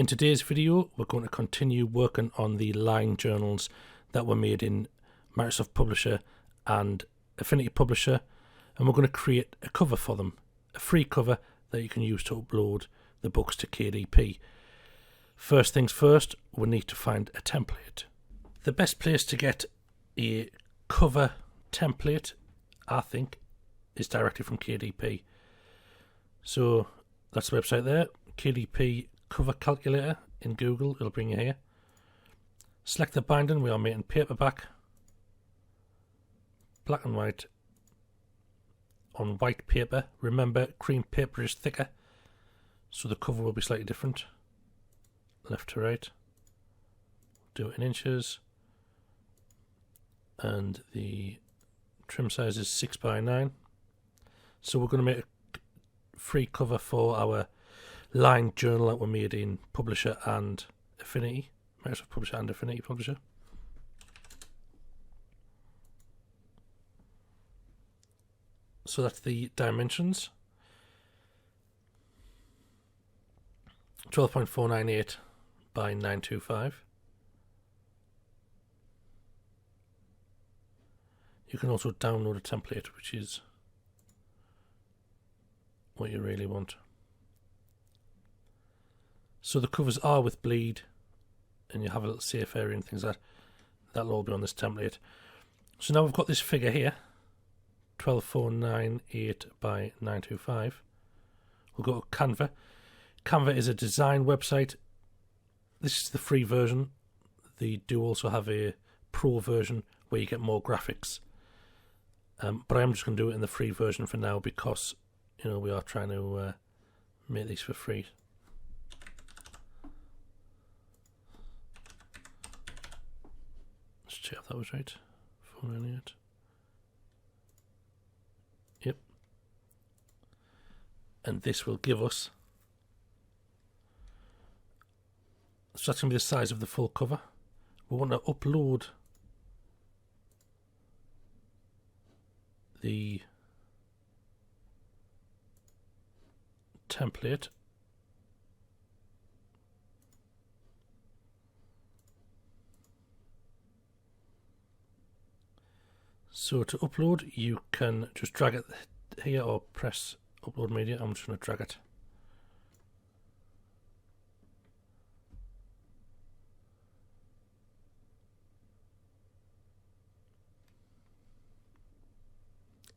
In today's video, we're going to continue working on the line journals that were made in Microsoft Publisher and Affinity Publisher, and we're going to create a cover for them, a free cover that you can use to upload the books to KDP. First things first, we need to find a template. The best place to get a cover template, I think, is directly from KDP. So that's the website there, KDP Cover Calculator in Google, it'll bring you here. Select the binding, we are making paperback, black and white, on white paper. Remember, cream paper is thicker, so the cover will be slightly different. Left to right. Do it in inches. And the trim size is 6x9. So we're going to make a free cover for our line journal that were made in Publisher and Affinity, Microsoft Publisher and Affinity Publisher. So that's the dimensions, 12.498 by 925. You can also download a template, which is what you really want. So the covers are with bleed, and you have a little safe area and things like that. That'll all be on this template. So now we've got this figure here, 12498 by 925. We'll go to Canva. Canva is a design website. This is the free version. They do also have a pro version where you get more graphics. But I'm just going to do it in the free version for now because, you know, we are trying to make these for free. Let's check if that was right. 498. Yep. And this will give us, so that's going to be the size of the full cover. We want to upload the template. So to upload, you can just drag it here or press upload media. I'm just going to drag it.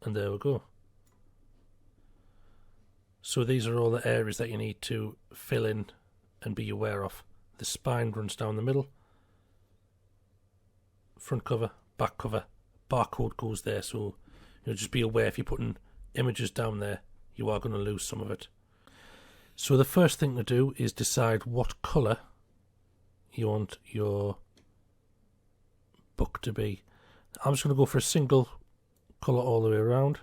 And there we go. So these are all the areas that you need to fill in and be aware of. The spine runs down the middle. Front cover, back cover, barcode goes there. So just be aware if you're putting images down there, you are going to lose some of it. So the first thing to do is decide what colour you want your book to be. I'm just going to go for a single colour all the way around.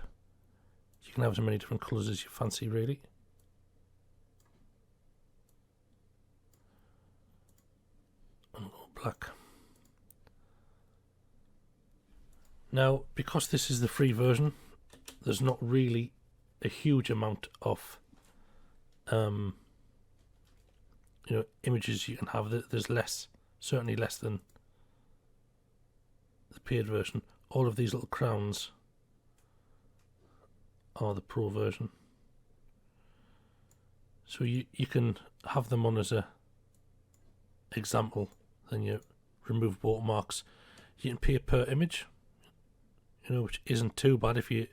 You can have as many different colours as you fancy, really. And go black. Now, because this is the free version, there's not really a huge amount of images you can have. There's less, certainly less than the paid version. All of these little crowns are the pro version, so you can have them on as a example. Then you remove watermarks. You can pay per image, which isn't too bad if you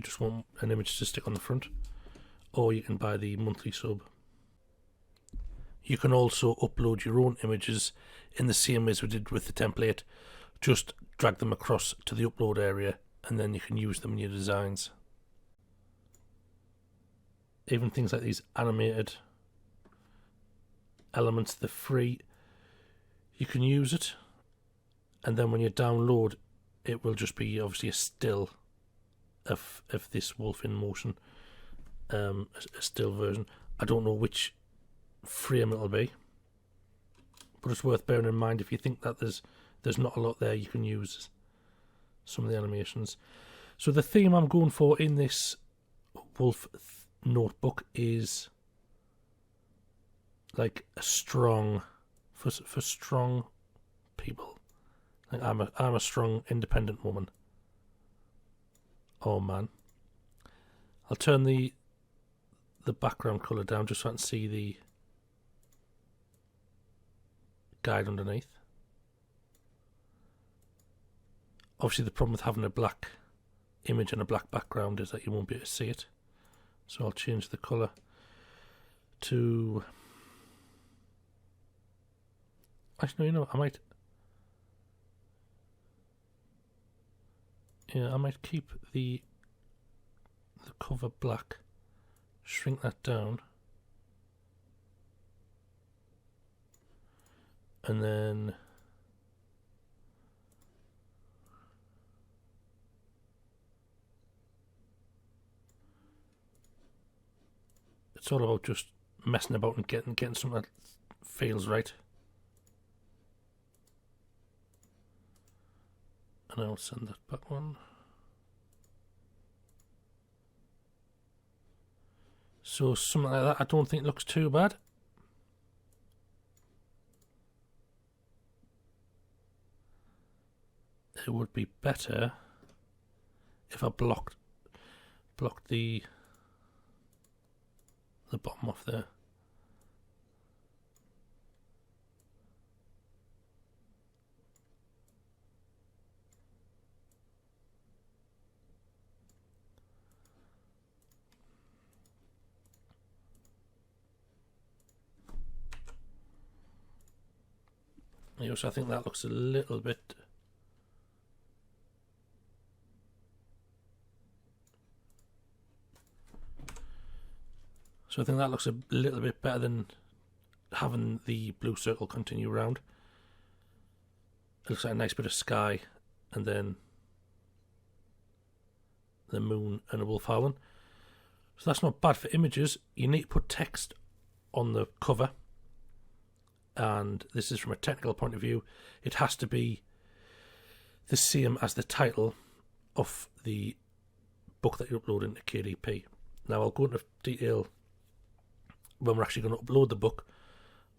just want an image to stick on the front, or you can buy the monthly sub. You can also upload your own images in the same way as we did with the template. Just drag them across to the upload area and then you can use them in your designs. Even things like these animated elements, they're free. You can use it, and then when you download, it will just be obviously a still of this wolf in motion, a still version. I don't know which frame it'll be, but it's worth bearing in mind. If you think that there's not a lot there, you can use some of the animations. So the theme I'm going for in this wolf notebook is like a strong, for strong people. Like I'm a strong, independent woman. Oh man. I'll turn the background colour down just so I can see the guide underneath. Obviously the problem with having a black image and a black background is that you won't be able to see it. So I'll change the colour to... Actually, no, you know, I might keep the cover black, shrink that down, and then it's all about just messing about and getting something that feels right. And I'll send that back one. So something like that, I don't think looks too bad. It would be better if I blocked the bottom off there. So I think that looks a little bit... So I think that looks a little bit better than having the blue circle continue around. It looks like a nice bit of sky and then the moon and a wolf howling. So that's not bad for images. You need to put text on the cover. And this is from a technical point of view. It has to be the same as the title of the book that you upload into KDP. Now I'll go into detail when we're actually going to upload the book,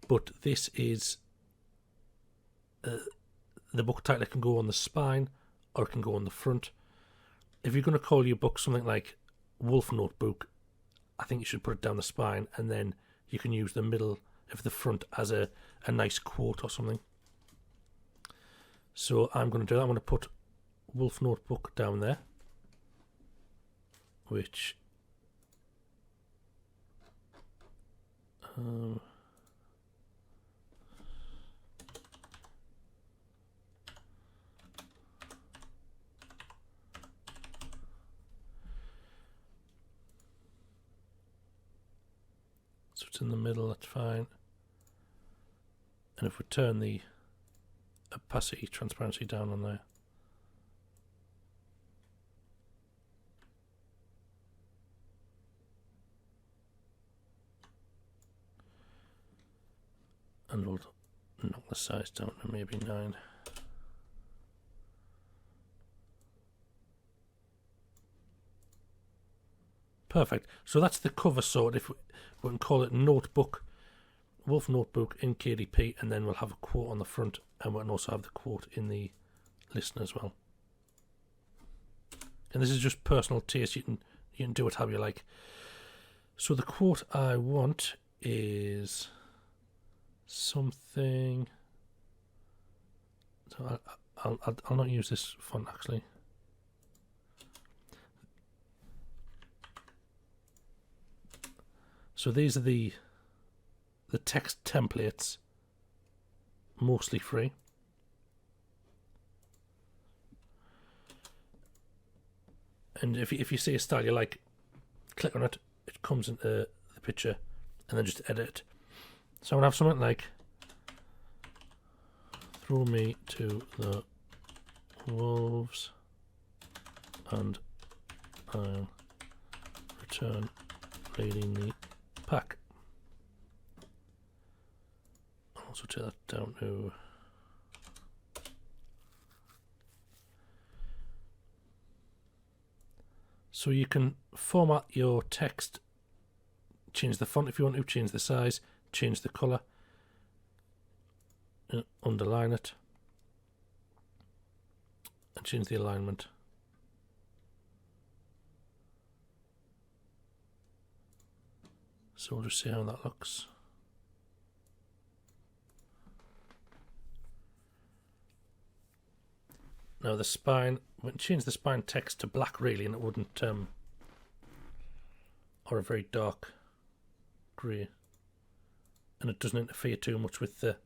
but this is the book title. It can go on the spine or it can go on the front. If you're going to call your book something like Wolf Notebook, I think you should put it down the spine, and then you can use the middle of the front as a nice quote or something. So I'm going to do that. I'm going to put Wolf Notebook down there, which so it's in the middle, that's fine. And if we turn the opacity, transparency down on there, and we'll knock the size down to maybe 9. Perfect. So that's the cover sorted. If we can call it Notebook, Wolf Notebook in KDP, and then we'll have a quote on the front, and we'll also have the quote in the listen as well. And this is just personal taste. You can do it how you like. So the quote I want is something. So I'll not use this font actually. So these are the text templates, mostly free. And if you see a style you like, click on it. It comes into the picture, and then just edit it. So I'm gonna have something like, "Throw me to the wolves, and I'll return leading the pack." I'll also take that down to so you can format your text, change the font if you want to, change the size, change the colour, underline it, and change the alignment. So we'll just see how that looks. Now the spine, we can change the spine text to black really, and it wouldn't, or a very dark grey, and it doesn't interfere too much with the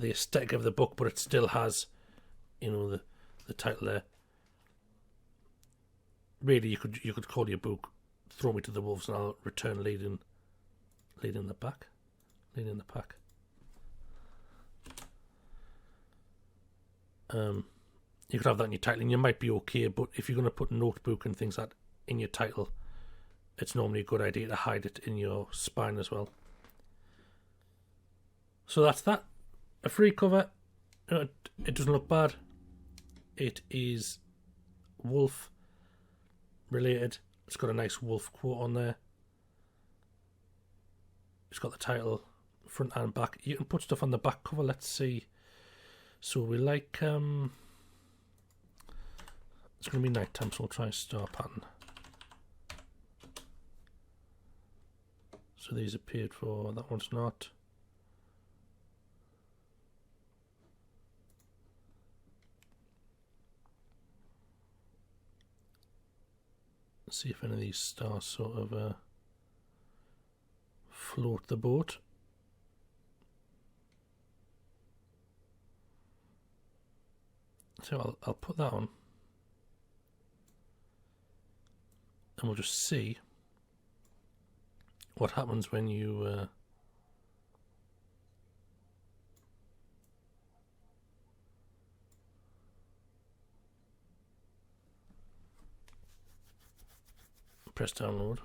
aesthetic of the book, but it still has, you know, the title there. Really, you could call your book "Throw Me to the Wolves and I'll Return Leading the Pack." You could have that in your title, and you might be okay. But if you're going to put notebook and things like that in your title, it's normally a good idea to hide it in your spine as well. So that's that. A free cover. It doesn't look bad. It is wolf related. It's got a nice wolf quote on there. It's got the title front and back. You can put stuff on the back cover. Let's see. So we like it's going to be night time, so we'll try star pattern. So these are paid for, that one's not. Let's see if any of these stars sort of float the boat. So I'll put that on, and we'll just see what happens when you press download.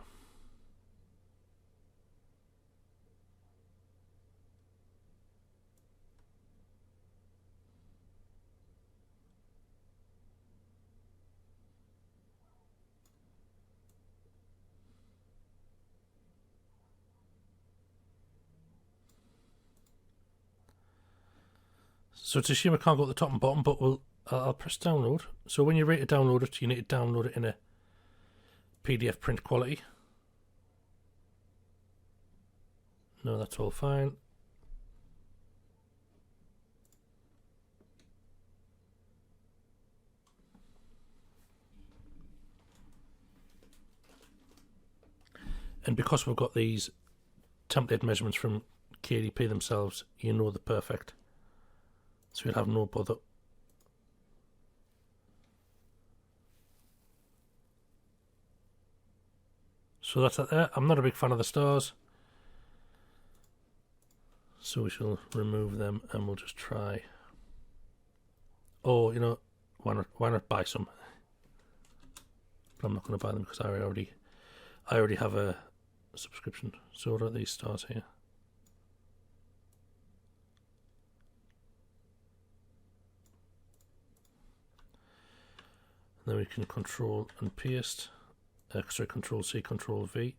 So it's a shame I can't go to the top and bottom, but I'll press download. So when you're ready to download it, you need to download it in a PDF print quality. No, that's all fine. And because we've got these template measurements from KDP themselves, you know they're perfect. So you'll have no bother. So that's that there. I'm not a big fan of the stars, so we shall remove them, and we'll just try. Oh, you know, why not buy some? But I'm not going to buy them because I already have a subscription. So what are these stars here? And then we can control and paste. Sorry, control C, control V.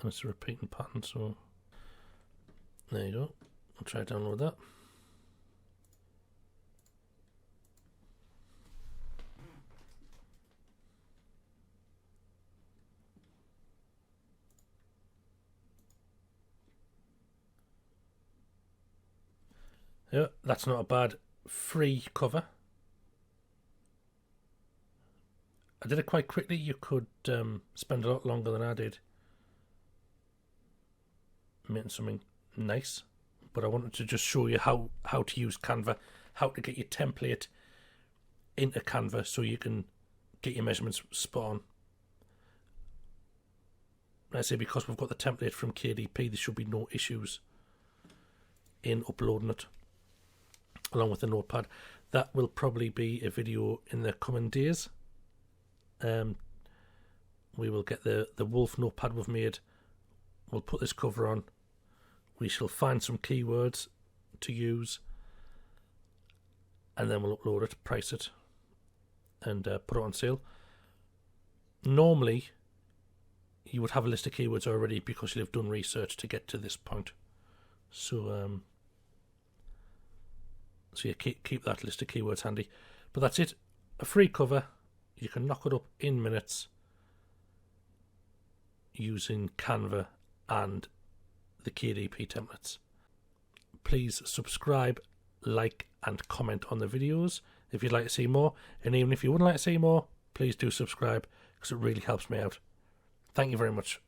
And it's a repeating pattern, so there you go. I'll try to download that. Yeah, that's not a bad free cover. I did it quite quickly. You could spend a lot longer than I did making something nice, but I wanted to just show you how to use Canva, how to get your template into Canva so you can get your measurements spot on. I say because we've got the template from KDP, there should be no issues in uploading it along with the notepad. That will probably be a video in the coming days. We will get the wolf notepad we've made. We'll put this cover on. We shall find some keywords to use, and then we'll upload it, price it, and put it on sale. Normally you would have a list of keywords already because you'll have done research to get to this point. So yeah, keep that list of keywords handy. But that's it. A free cover. You can knock it up in minutes using Canva and the KDP templates. Please subscribe, like and comment on the videos if you'd like to see more. And even if you wouldn't like to see more, please do subscribe because it really helps me out. Thank you very much.